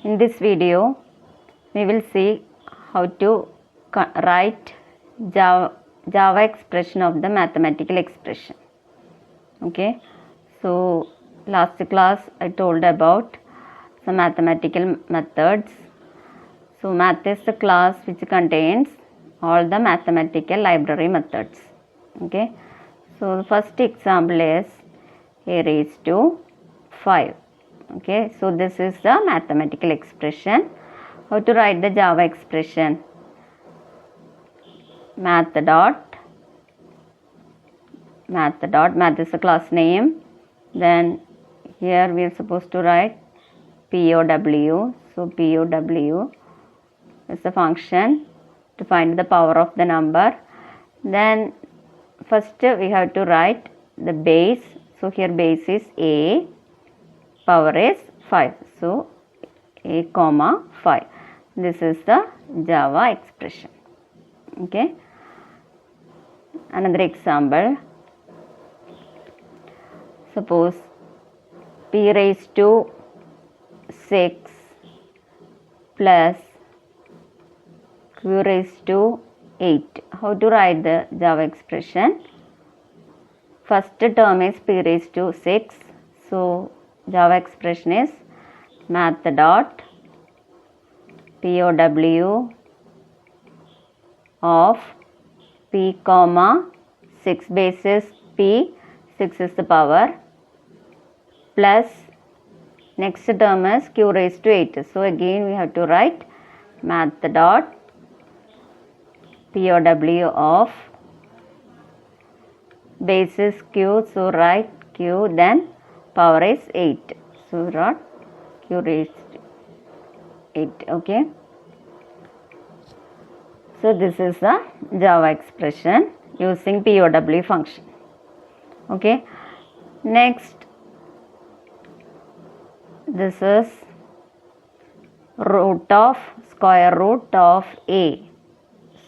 In this video, we will see how to write Java expression of the mathematical expression. Okay, so last class I told about some mathematical methods. So math is the class which contains all the mathematical library methods. Okay, so the first example is a raised to 5. Okay, so this is the mathematical expression. How to write the Java expression? Math is the class name. Then here we are supposed to write POW. So POW is the function to find the power of the number. Then first we have to write the base. So here base is A, power is 5. So A comma 5. This is the Java expression. Okay. Another example. Suppose P raised to 6 plus Q raised to 8. How to write the Java expression? First term is P raised to 6. So Java expression is math dot POW of P comma 6 basis P, 6 is the power, plus next term is Q raised to 8. So again we have to write math dot POW of basis Q. So write Q, then power is 8. So write Q raised 8. Okay. So this is the Java expression using POW function. Okay. Next, this is square root of A.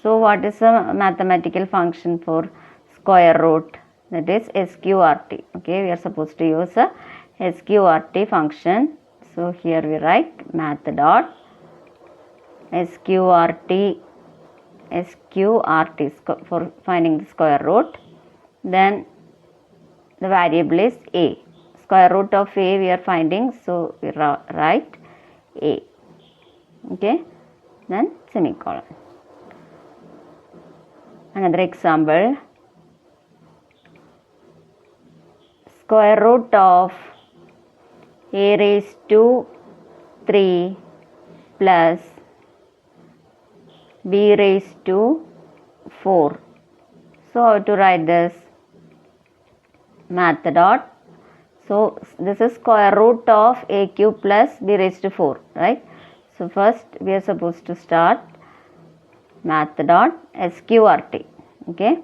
So what is a mathematical function for square root? That is SQRT. Okay, we are supposed to use a SQRT function. So here we write math dot SQRT for finding the square root. Then the variable is A. Square root of A we are finding, so we write A. Okay, then semicolon. Another example. Square root of A raised to 3 plus B raised to 4. So how to write this? Math dot. So this is square root of A cube plus B raised to 4, right? So first we are supposed to start math dot SQRT. Okay,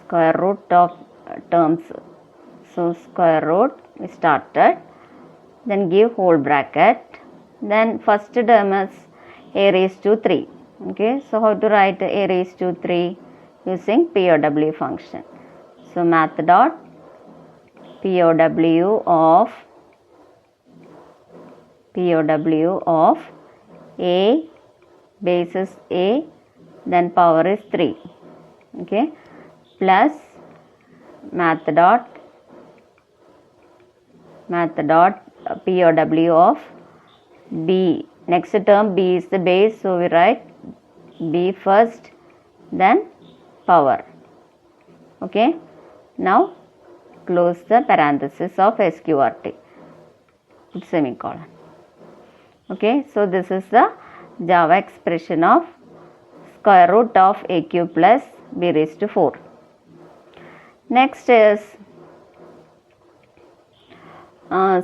square root of terms. So square root we started, then give whole bracket, then first term is A raised to 3. Okay, so how to write A raised to 3? Using POW function. So math dot POW of A basis A, then power is 3. Okay, plus math dot POW of B. Next term B is the base, so we write B first, then power. Okay, now close the parenthesis of SQRT with semicolon. Okay, so this is the Java expression of square root of A cube plus B raised to 4. Next is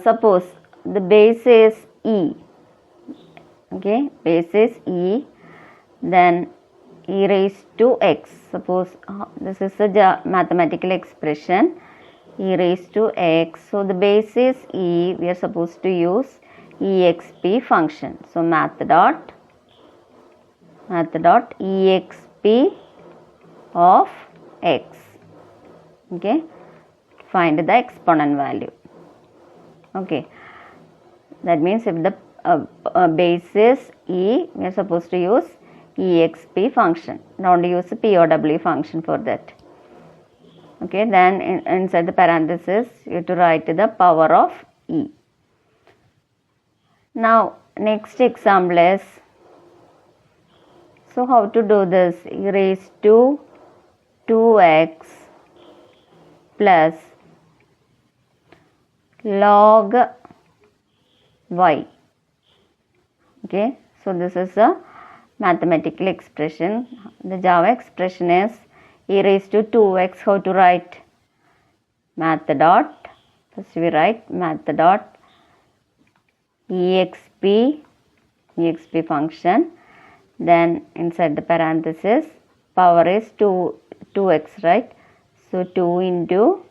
suppose the base is E. Okay, base is E, then E raised to X. Suppose this is a mathematical expression, E raised to X. So the base is E, we are supposed to use EXP function. So math dot EXP of X. Okay, find the exponent value. Okay, that means if the basis E, we are supposed to use exp function. Don't use POW function for that. Okay, then inside the parenthesis you have to write the power of E. Now next example is, so how to do this? E raised to 2x plus log y. Okay, so this is a mathematical expression. The Java expression is e raised to 2x. How to write? Math dot, first we write math dot exp function, then inside the parenthesis power is 2x, right? So 2 into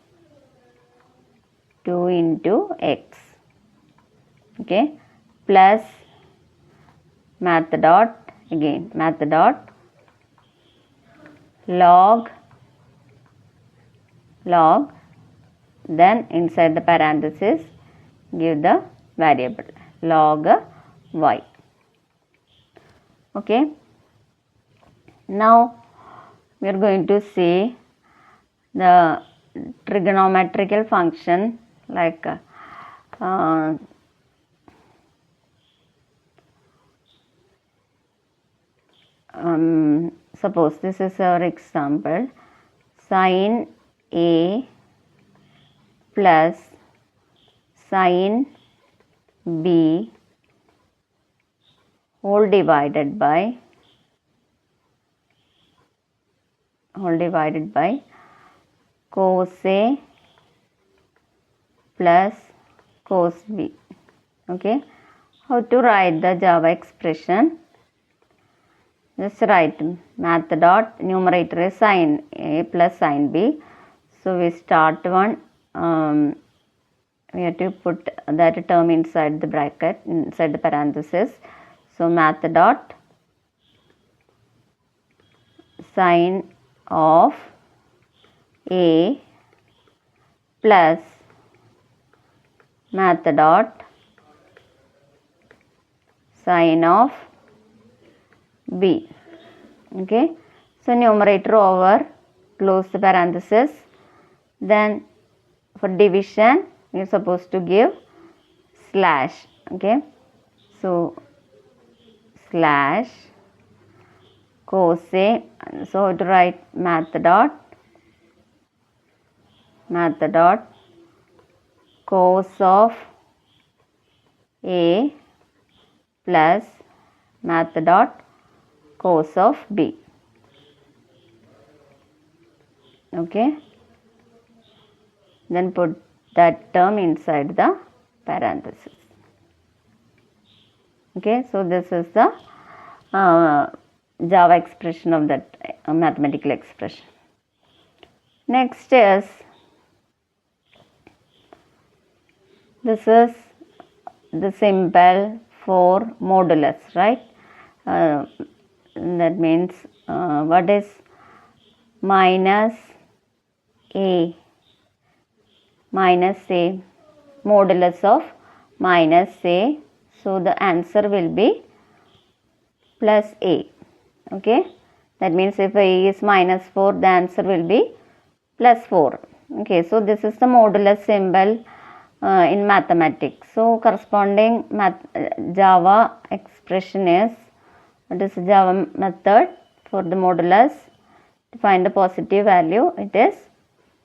x, okay, plus math dot, again math dot log, then inside the parenthesis give the variable log y. Okay, now we are going to see the trigonometrical function, like suppose this is our example, sin A plus sin B whole divided by cos A plus cos B. Okay, how to write the Java expression? Just write math dot, numerator is sin A plus sin B. So we start one, we have to put that term inside the bracket, inside the parenthesis. So math dot sin of A plus math dot sin of B. Okay, so numerator over, close the parenthesis, then for division you are supposed to give slash. Okay, so slash cos A, so to write math dot cos of A plus math dot cos of B. Okay, then put that term inside the parenthesis. Okay, so this is the Java expression of that mathematical expression. Next is, this is the symbol for modulus, right? That means what is minus A, modulus of minus A, so the answer will be plus A. Okay, that means if A is minus 4, the answer will be plus 4. Okay, so this is the modulus symbol in mathematics. So corresponding Java expression is, what is Java method for the modulus? To find the positive value, it is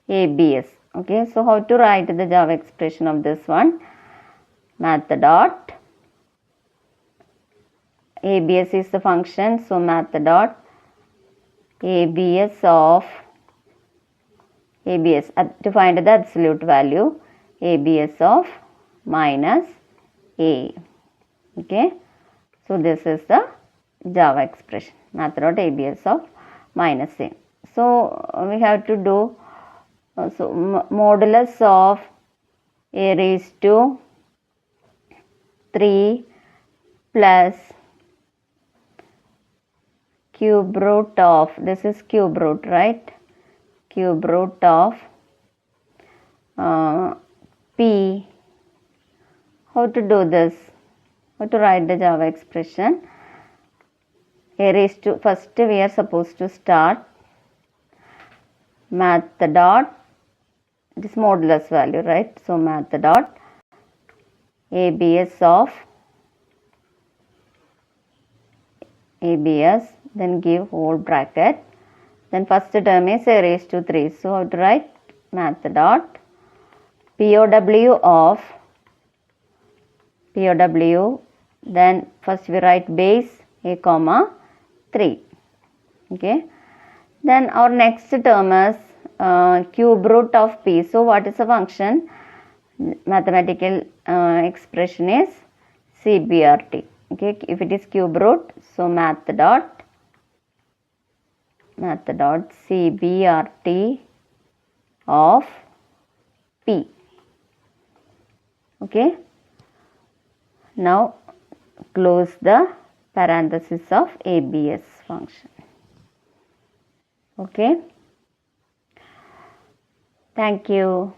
ABS. Okay, so how to write the Java expression of this one? Math dot ABS is the function, so math dot ABS of ABS, to find the absolute value, ABS of minus A. Okay, so this is the Java expression, math dot ABS of minus A. So we have to do modulus of A raised to 3 plus cube root of, this is cube root, right? Cube root of P. How to do this? How to write the Java expression? A raised to, first we are supposed to start math dot, this modulus value, right? So math dot ABS of ABS, then give whole bracket, then first term is a raised to 3. So how to write? Math dot POW of POW, then first we write base a comma 3. Okay, then our next term is cube root of p. So what is the function? Mathematical expression is CBRT. Okay, if it is cube root, so math dot CBRT of p. Okay, now close the parenthesis of ABS function. Okay, thank you.